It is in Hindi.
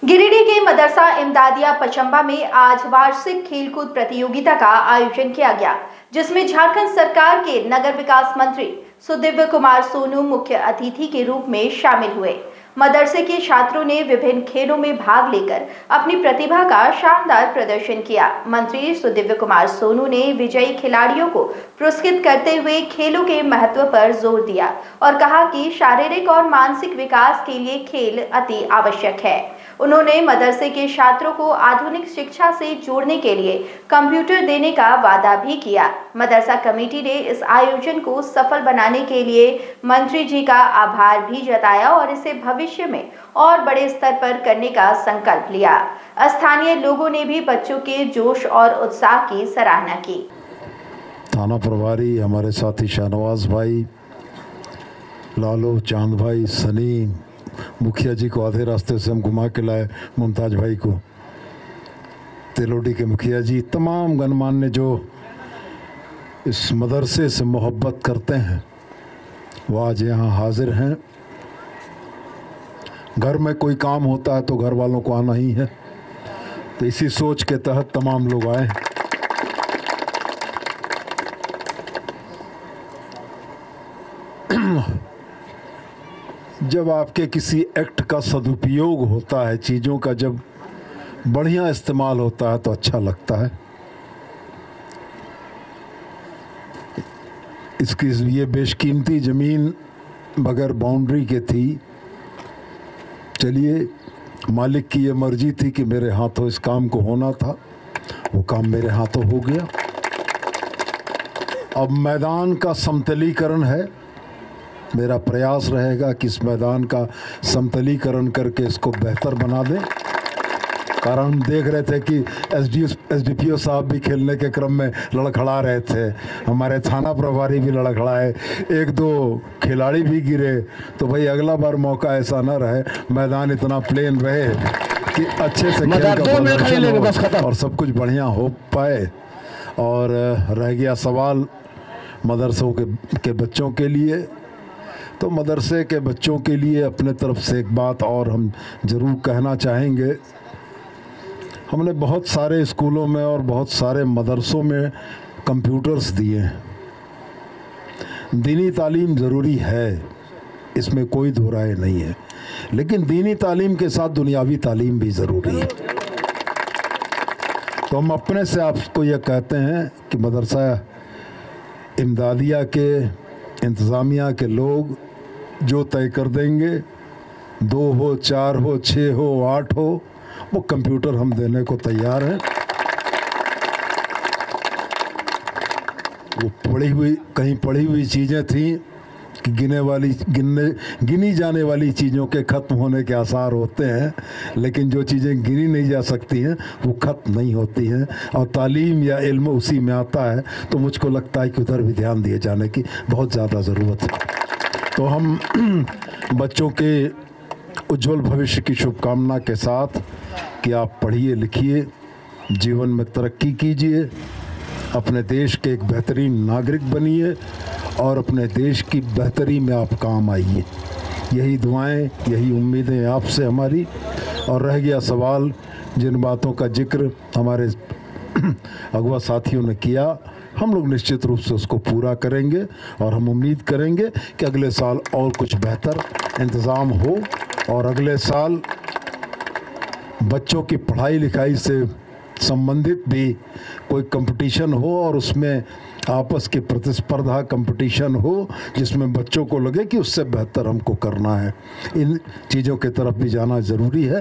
गिरिडीह के मदरसा इमदादिया पचम्बा में आज वार्षिक खेलकूद प्रतियोगिता का आयोजन किया गया, जिसमें झारखंड सरकार के नगर विकास मंत्री सुदिव्य कुमार सोनू मुख्य अतिथि के रूप में शामिल हुए। मदरसे के छात्रों ने विभिन्न खेलों में भाग लेकर अपनी प्रतिभा का शानदार प्रदर्शन किया। मंत्री सुदिव्य कुमार सोनू ने विजयी खिलाड़ियों को पुरस्कृत करते हुए खेलों के महत्व पर जोर दिया और कहा कि शारीरिक और मानसिक विकास के लिए खेल अति आवश्यक है। उन्होंने मदरसे के छात्रों को आधुनिक शिक्षा से जोड़ने के लिए कंप्यूटर देने का वादा भी किया। मदरसा कमेटी ने इस आयोजन को सफल बनाने के लिए मंत्री जी का आभार भी जताया और इसे भविष्य में और बड़े स्तर पर करने का संकल्प लिया। स्थानीय लोगों ने भी बच्चों के जोश और उत्साह की सराहना की। थाना प्रभारी हमारे साथी शाहनवाज भाई, लालू, चांद भाई, सनी, मुखिया जी को आधे रास्ते से हम घुमा के लाए, मुमताज भाई को, तेलोडी के मुखिया जी, तमाम गणमान्य जो इस मदरसे से मोहब्बत करते हैं वो आज यहाँ हाजिर हैं। घर में कोई काम होता है तो घर वालों को आना ही है, तो इसी सोच के तहत तमाम लोग आए। जब आपके किसी एक्ट का सदुपयोग होता है, चीज़ों का जब बढ़िया इस्तेमाल होता है तो अच्छा लगता है। इसकी ये बेशकीमती ज़मीन बगैर बाउंड्री के थी। चलिए, मालिक की ये मर्जी थी कि मेरे हाथों इस काम को होना था, वो काम मेरे हाथों हो गया। अब मैदान का समतलीकरण है। मेरा प्रयास रहेगा कि इस मैदान का समतलीकरण करके इसको बेहतर बना दें। कारण हम देख रहे थे कि एसडीपीओ साहब भी खेलने के क्रम में लड़खड़ा रहे थे, हमारे थाना प्रभारी भी लड़खड़ाए, एक दो खिलाड़ी भी गिरे। तो भाई अगला बार मौका ऐसा ना रहे, मैदान इतना प्लेन रहे कि अच्छे से खेल का और सब कुछ बढ़िया हो पाए। और रह गया सवाल मदरसों के बच्चों के लिए, तो मदरसे के बच्चों के लिए अपने तरफ से एक बात और हम ज़रूर कहना चाहेंगे। हमने बहुत सारे स्कूलों में और बहुत सारे मदरसों में कंप्यूटर्स दिए हैं। दीनी तालीम ज़रूरी है, इसमें कोई दो राय नहीं है, लेकिन दीनी तालीम के साथ दुनियावी तालीम भी ज़रूरी है। तो हम अपने से आपको यह कहते हैं कि मदरसा इमदादिया के इंतज़ामिया के लोग जो तय कर देंगे, 2 हो, 4 हो, 6 हो, 8 हो, वो कंप्यूटर हम देने को तैयार हैं। वो कहीं पढ़ी हुई चीज़ें थी कि गिनी जाने वाली चीज़ों के ख़त्म होने के आसार होते हैं, लेकिन जो चीज़ें गिनी नहीं जा सकती हैं वो ख़त्म नहीं होती हैं। और तालीम या इल्म उसी में आता है, तो मुझको लगता है कि उधर भी ध्यान दिए जाने की बहुत ज़्यादा ज़रूरत है। तो हम बच्चों के उज्जवल भविष्य की शुभकामना के साथ कि आप पढ़िए लिखिए, जीवन में तरक्की कीजिए, अपने देश के एक बेहतरीन नागरिक बनिए और अपने देश की बेहतरी में आप काम आइए। यही दुआएं, यही उम्मीदें आपसे हमारी। और रह गया सवाल, जिन बातों का जिक्र हमारे अगवा साथियों ने किया, हम लोग निश्चित रूप से उसको पूरा करेंगे और हम उम्मीद करेंगे कि अगले साल और कुछ बेहतर इंतज़ाम हो और अगले साल बच्चों की पढ़ाई लिखाई से संबंधित भी कोई कंपटीशन हो और उसमें आपस की प्रतिस्पर्धा कंपटीशन हो, जिसमें बच्चों को लगे कि उससे बेहतर हमको करना है। इन चीज़ों की तरफ भी जाना ज़रूरी है।